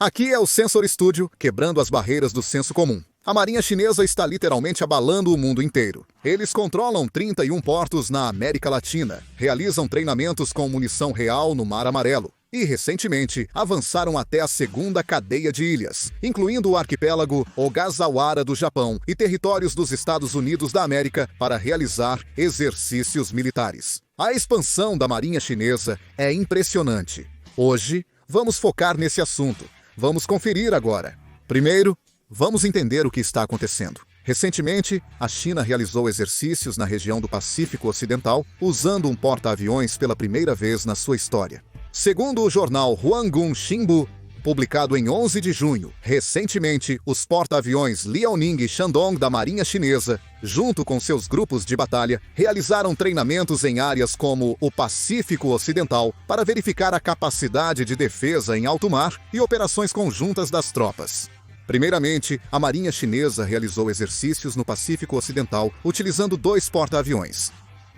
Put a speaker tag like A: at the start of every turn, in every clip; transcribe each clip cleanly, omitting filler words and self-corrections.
A: Aqui é o Sensor Studio, quebrando as barreiras do senso comum. A Marinha Chinesa está literalmente abalando o mundo inteiro. Eles controlam 31 portos na América Latina, realizam treinamentos com munição real no Mar Amarelo e, recentemente, avançaram até a segunda cadeia de ilhas, incluindo o arquipélago Ogasawara do Japão e territórios dos Estados Unidos da América para realizar exercícios militares. A expansão da Marinha Chinesa é impressionante. Hoje, vamos focar nesse assunto. Vamos conferir agora. Primeiro, vamos entender o que está acontecendo. Recentemente, a China realizou exercícios na região do Pacífico Ocidental, usando um porta-aviões pela primeira vez na sua história. Segundo o jornal Huanggung Xinbu, publicado em 11 de junho, recentemente, os porta-aviões Liaoning e Shandong da Marinha Chinesa, junto com seus grupos de batalha, realizaram treinamentos em áreas como o Pacífico Ocidental para verificar a capacidade de defesa em alto mar e operações conjuntas das tropas. Primeiramente, a Marinha Chinesa realizou exercícios no Pacífico Ocidental utilizando 2 porta-aviões.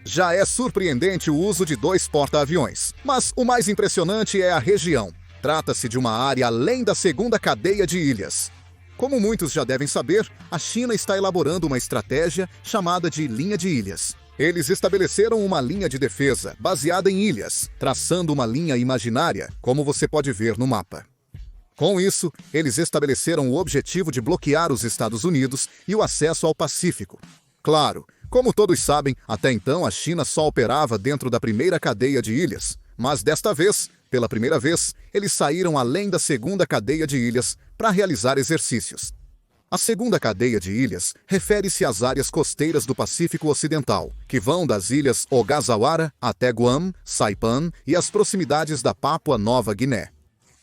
A: Já é surpreendente o uso de 2 porta-aviões, mas o mais impressionante é a região. Trata-se de uma área além da segunda cadeia de ilhas. Como muitos já devem saber, a China está elaborando uma estratégia chamada de linha de ilhas. Eles estabeleceram uma linha de defesa baseada em ilhas, traçando uma linha imaginária, como você pode ver no mapa. Com isso, eles estabeleceram o objetivo de bloquear os Estados Unidos e o acesso ao Pacífico. Claro, como todos sabem, até então a China só operava dentro da primeira cadeia de ilhas, mas desta vez, pela primeira vez, eles saíram além da segunda cadeia de ilhas para realizar exercícios. A segunda cadeia de ilhas refere-se às áreas costeiras do Pacífico Ocidental, que vão das ilhas Ogasawara até Guam, Saipan e as proximidades da Papua Nova Guiné.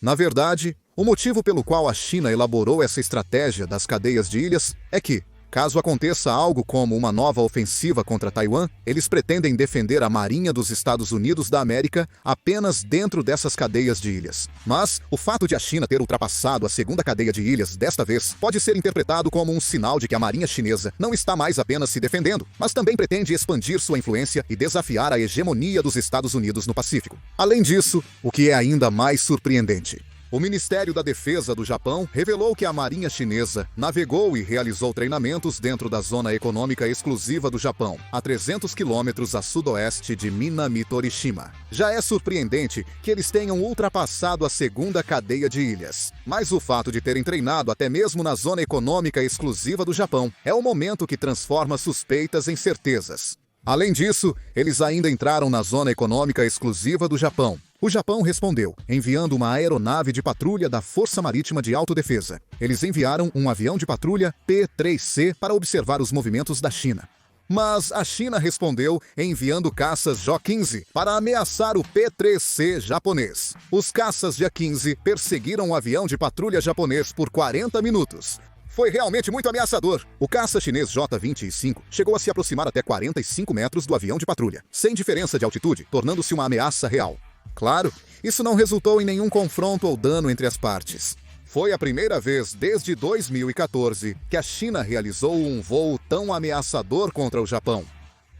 A: Na verdade, o motivo pelo qual a China elaborou essa estratégia das cadeias de ilhas é que, caso aconteça algo como uma nova ofensiva contra Taiwan, eles pretendem defender a Marinha dos Estados Unidos da América apenas dentro dessas cadeias de ilhas. Mas o fato de a China ter ultrapassado a segunda cadeia de ilhas desta vez pode ser interpretado como um sinal de que a Marinha Chinesa não está mais apenas se defendendo, mas também pretende expandir sua influência e desafiar a hegemonia dos Estados Unidos no Pacífico. Além disso, o que é ainda mais surpreendente, o Ministério da Defesa do Japão revelou que a Marinha Chinesa navegou e realizou treinamentos dentro da Zona Econômica Exclusiva do Japão, a 300 quilômetros a sudoeste de Minami Torishima. Já é surpreendente que eles tenham ultrapassado a segunda cadeia de ilhas, mas o fato de terem treinado até mesmo na Zona Econômica Exclusiva do Japão é o momento que transforma suspeitas em certezas. Além disso, eles ainda entraram na Zona Econômica Exclusiva do Japão. O Japão respondeu, enviando uma aeronave de patrulha da Força Marítima de Autodefesa. Eles enviaram um avião de patrulha P-3C para observar os movimentos da China. Mas a China respondeu enviando caças J-15 para ameaçar o P-3C japonês. Os caças J-15 perseguiram o avião de patrulha japonês por 40 minutos. Foi realmente muito ameaçador. O caça chinês J-25 chegou a se aproximar até 45 metros do avião de patrulha, sem diferença de altitude, tornando-se uma ameaça real. Claro, isso não resultou em nenhum confronto ou dano entre as partes. Foi a primeira vez desde 2014 que a China realizou um voo tão ameaçador contra o Japão.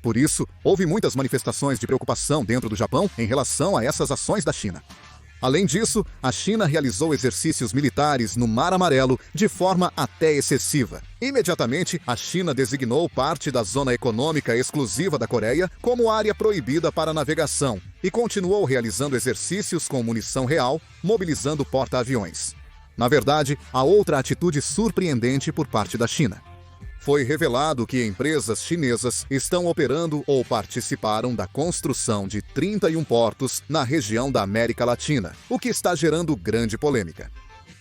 A: Por isso, houve muitas manifestações de preocupação dentro do Japão em relação a essas ações da China. Além disso, a China realizou exercícios militares no Mar Amarelo de forma até excessiva. Imediatamente, a China designou parte da Zona Econômica Exclusiva da Coreia como área proibida para navegação e continuou realizando exercícios com munição real, mobilizando porta-aviões. Na verdade, há outra atitude surpreendente por parte da China. Foi revelado que empresas chinesas estão operando ou participaram da construção de 31 portos na região da América Latina, o que está gerando grande polêmica.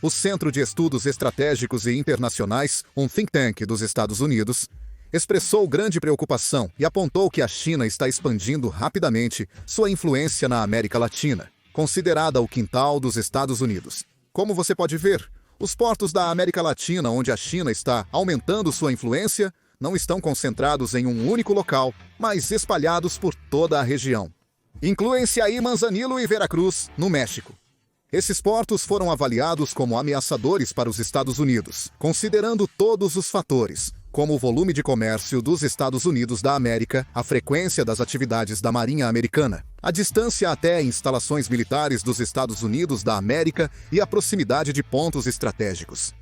A: O Centro de Estudos Estratégicos e Internacionais, um think tank dos Estados Unidos, expressou grande preocupação e apontou que a China está expandindo rapidamente sua influência na América Latina, considerada o quintal dos Estados Unidos. Como você pode ver, os portos da América Latina, onde a China está aumentando sua influência, não estão concentrados em um único local, mas espalhados por toda a região. Incluem-se aí Manzanillo e Veracruz, no México. Esses portos foram avaliados como ameaçadores para os Estados Unidos, considerando todos os fatores, como o volume de comércio dos Estados Unidos da América, a frequência das atividades da Marinha Americana, a distância até instalações militares dos Estados Unidos da América e a proximidade de pontos estratégicos.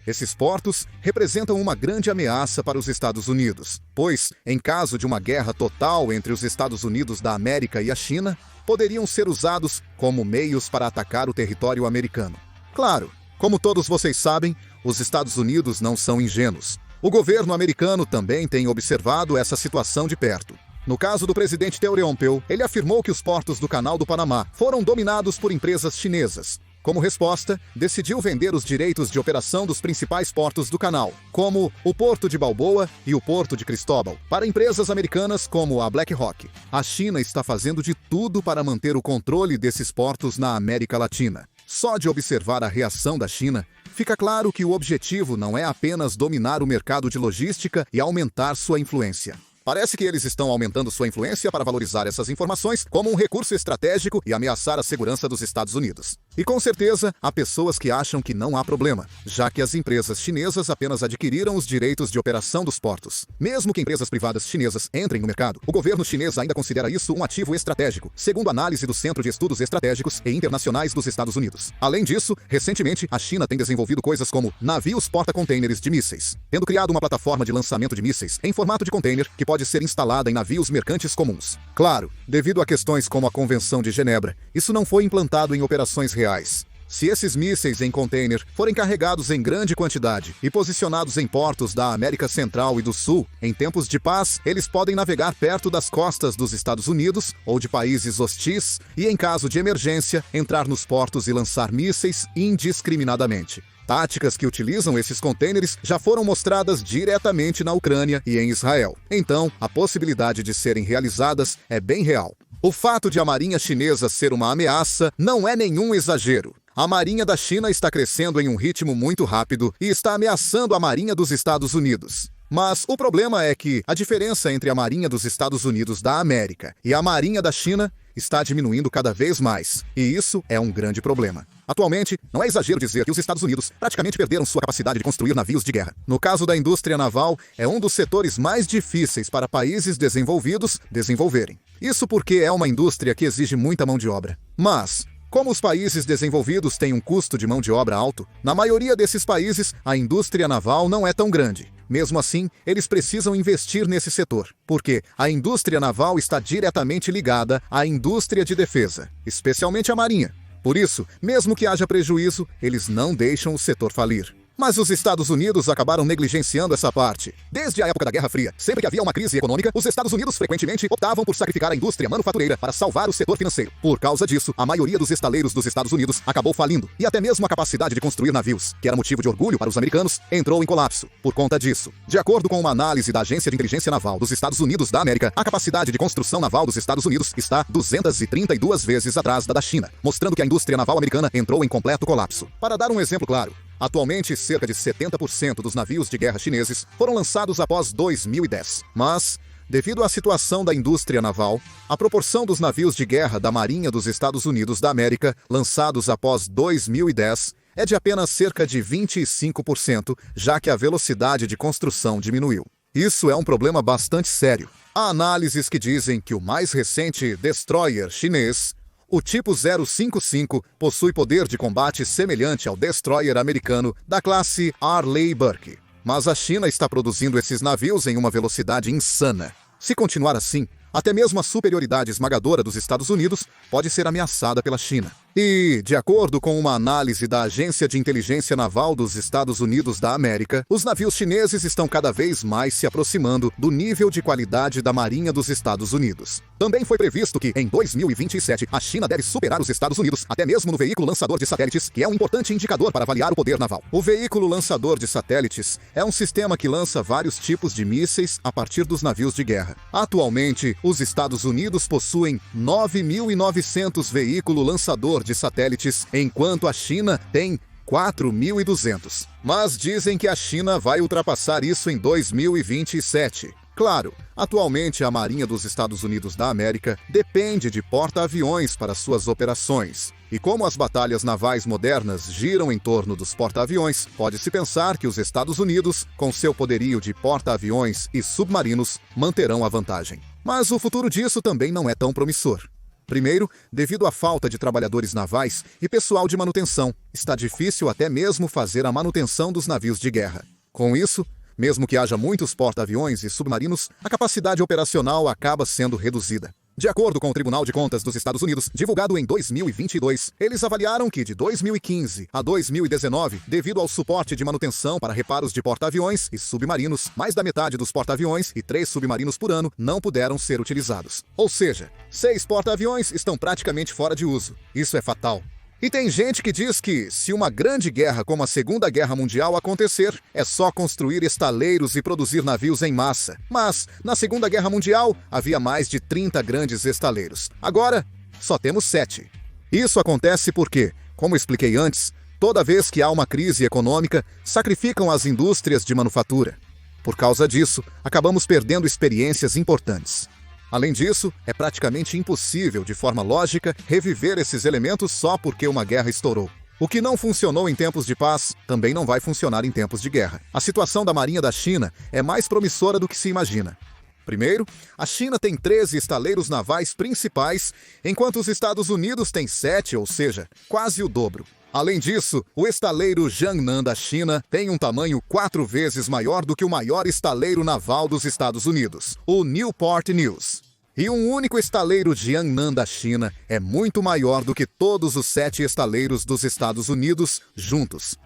A: Esses portos representam uma grande ameaça para os Estados Unidos, pois, em caso de uma guerra total entre os Estados Unidos da América e a China, poderiam ser usados como meios para atacar o território americano. Claro, como todos vocês sabem, os Estados Unidos não são ingênuos. O governo americano também tem observado essa situação de perto. No caso do presidente Theodore Roosevelt, ele afirmou que os portos do Canal do Panamá foram dominados por empresas chinesas. Como resposta, decidiu vender os direitos de operação dos principais portos do canal, como o Porto de Balboa e o Porto de Cristóbal, para empresas americanas como a BlackRock. A China está fazendo de tudo para manter o controle desses portos na América Latina. Só de observar a reação da China, fica claro que o objetivo não é apenas dominar o mercado de logística e aumentar sua influência. Parece que eles estão aumentando sua influência para valorizar essas informações como um recurso estratégico e ameaçar a segurança dos Estados Unidos. E com certeza, há pessoas que acham que não há problema, já que as empresas chinesas apenas adquiriram os direitos de operação dos portos. Mesmo que empresas privadas chinesas entrem no mercado, o governo chinês ainda considera isso um ativo estratégico, segundo análise do Centro de Estudos Estratégicos e Internacionais dos Estados Unidos. Além disso, recentemente, a China tem desenvolvido coisas como navios porta-contêineres de mísseis, tendo criado uma plataforma de lançamento de mísseis em formato de container que pode ser instalada em navios mercantes comuns. Claro, devido a questões como a Convenção de Genebra, isso não foi implantado em operações reais. Se esses mísseis em container forem carregados em grande quantidade e posicionados em portos da América Central e do Sul, em tempos de paz, eles podem navegar perto das costas dos Estados Unidos ou de países hostis e, em caso de emergência, entrar nos portos e lançar mísseis indiscriminadamente. Táticas que utilizam esses contêineres já foram mostradas diretamente na Ucrânia e em Israel. Então, a possibilidade de serem realizadas é bem real. O fato de a Marinha Chinesa ser uma ameaça não é nenhum exagero. A Marinha da China está crescendo em um ritmo muito rápido e está ameaçando a Marinha dos Estados Unidos. Mas o problema é que a diferença entre a Marinha dos Estados Unidos da América e a Marinha da China está diminuindo cada vez mais, e isso é um grande problema. Atualmente, não é exagero dizer que os Estados Unidos praticamente perderam sua capacidade de construir navios de guerra. No caso da indústria naval, é um dos setores mais difíceis para países desenvolvidos desenvolverem. Isso porque é uma indústria que exige muita mão de obra. Mas, como os países desenvolvidos têm um custo de mão de obra alto, na maioria desses países a indústria naval não é tão grande. Mesmo assim, eles precisam investir nesse setor, porque a indústria naval está diretamente ligada à indústria de defesa, especialmente a Marinha. Por isso, mesmo que haja prejuízo, eles não deixam o setor falir. Mas os Estados Unidos acabaram negligenciando essa parte. Desde a época da Guerra Fria, sempre que havia uma crise econômica, os Estados Unidos frequentemente optavam por sacrificar a indústria manufatureira para salvar o setor financeiro. Por causa disso, a maioria dos estaleiros dos Estados Unidos acabou falindo, e até mesmo a capacidade de construir navios, que era motivo de orgulho para os americanos, entrou em colapso. Por conta disso, de acordo com uma análise da Agência de Inteligência Naval dos Estados Unidos da América, a capacidade de construção naval dos Estados Unidos está 232 vezes atrás da China, mostrando que a indústria naval americana entrou em completo colapso. Para dar um exemplo claro, atualmente, cerca de 70% dos navios de guerra chineses foram lançados após 2010. Mas, devido à situação da indústria naval, a proporção dos navios de guerra da Marinha dos Estados Unidos da América lançados após 2010 é de apenas cerca de 25%, já que a velocidade de construção diminuiu. Isso é um problema bastante sério. Há análises que dizem que o mais recente destroyer chinês, o tipo 055, possui poder de combate semelhante ao destroyer americano da classe Arleigh Burke. Mas a China está produzindo esses navios em uma velocidade insana. Se continuar assim, até mesmo a superioridade esmagadora dos Estados Unidos pode ser ameaçada pela China. E, de acordo com uma análise da Agência de Inteligência Naval dos Estados Unidos da América, os navios chineses estão cada vez mais se aproximando do nível de qualidade da Marinha dos Estados Unidos. Também foi previsto que, em 2027, a China deve superar os Estados Unidos, até mesmo no veículo lançador de satélites, que é um importante indicador para avaliar o poder naval. O veículo lançador de satélites é um sistema que lança vários tipos de mísseis a partir dos navios de guerra. Atualmente, os Estados Unidos possuem 9.900 veículos lançador de satélites, enquanto a China tem 4.200. Mas dizem que a China vai ultrapassar isso em 2027. Claro, atualmente a Marinha dos Estados Unidos da América depende de porta-aviões para suas operações. E como as batalhas navais modernas giram em torno dos porta-aviões, pode-se pensar que os Estados Unidos, com seu poderio de porta-aviões e submarinos, manterão a vantagem. Mas o futuro disso também não é tão promissor. Primeiro, devido à falta de trabalhadores navais e pessoal de manutenção, está difícil até mesmo fazer a manutenção dos navios de guerra. Com isso, mesmo que haja muitos porta-aviões e submarinos, a capacidade operacional acaba sendo reduzida. De acordo com o Tribunal de Contas dos Estados Unidos, divulgado em 2022, eles avaliaram que de 2015 a 2019, devido ao suporte de manutenção para reparos de porta-aviões e submarinos, mais da metade dos porta-aviões e 3 submarinos por ano não puderam ser utilizados. Ou seja, 6 porta-aviões estão praticamente fora de uso. Isso é fatal. E tem gente que diz que, se uma grande guerra como a Segunda Guerra Mundial acontecer, é só construir estaleiros e produzir navios em massa. Mas, na Segunda Guerra Mundial, havia mais de 30 grandes estaleiros. Agora, só temos 7. Isso acontece porque, como expliquei antes, toda vez que há uma crise econômica, sacrificam as indústrias de manufatura. Por causa disso, acabamos perdendo experiências importantes. Além disso, é praticamente impossível, de forma lógica, reviver esses elementos só porque uma guerra estourou. O que não funcionou em tempos de paz, também não vai funcionar em tempos de guerra. A situação da Marinha da China é mais promissora do que se imagina. Primeiro, a China tem 13 estaleiros navais principais, enquanto os Estados Unidos têm 7, ou seja, quase o dobro. Além disso, o estaleiro Jiangnan da China tem um tamanho 4 vezes maior do que o maior estaleiro naval dos Estados Unidos, o Newport News. E um único estaleiro Jiangnan da China é muito maior do que todos os 7 estaleiros dos Estados Unidos juntos.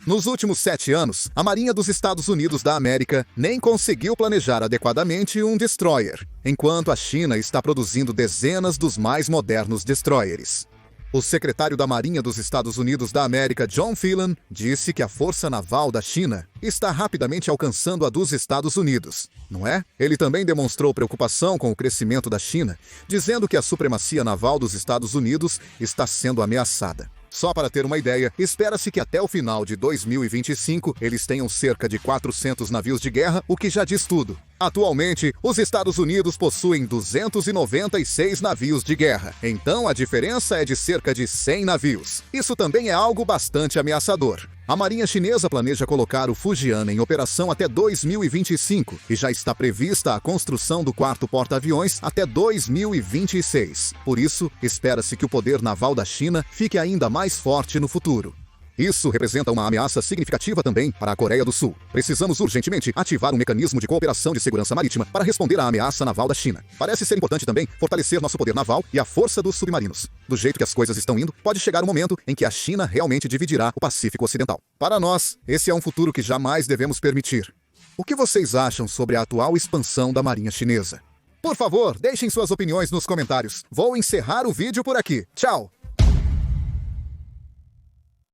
A: Nos últimos 7 anos, a Marinha dos Estados Unidos da América nem conseguiu planejar adequadamente um destroyer, enquanto a China está produzindo dezenas dos mais modernos destroyers. O secretário da Marinha dos Estados Unidos da América, John Phelan, disse que a força naval da China está rapidamente alcançando a dos Estados Unidos, não é? Ele também demonstrou preocupação com o crescimento da China, dizendo que a supremacia naval dos Estados Unidos está sendo ameaçada. Só para ter uma ideia, espera-se que até o final de 2025 eles tenham cerca de 400 navios de guerra, o que já diz tudo. Atualmente, os Estados Unidos possuem 296 navios de guerra, então a diferença é de cerca de 100 navios. Isso também é algo bastante ameaçador. A Marinha Chinesa planeja colocar o Fujian em operação até 2025 e já está prevista a construção do 4º porta-aviões até 2026. Por isso, espera-se que o poder naval da China fique ainda mais forte no futuro. Isso representa uma ameaça significativa também para a Coreia do Sul. Precisamos urgentemente ativar um mecanismo de cooperação de segurança marítima para responder à ameaça naval da China. Parece ser importante também fortalecer nosso poder naval e a força dos submarinos. Do jeito que as coisas estão indo, pode chegar um momento em que a China realmente dividirá o Pacífico Ocidental. Para nós, esse é um futuro que jamais devemos permitir. O que vocês acham sobre a atual expansão da Marinha Chinesa? Por favor, deixem suas opiniões nos comentários. Vou encerrar o vídeo por aqui. Tchau!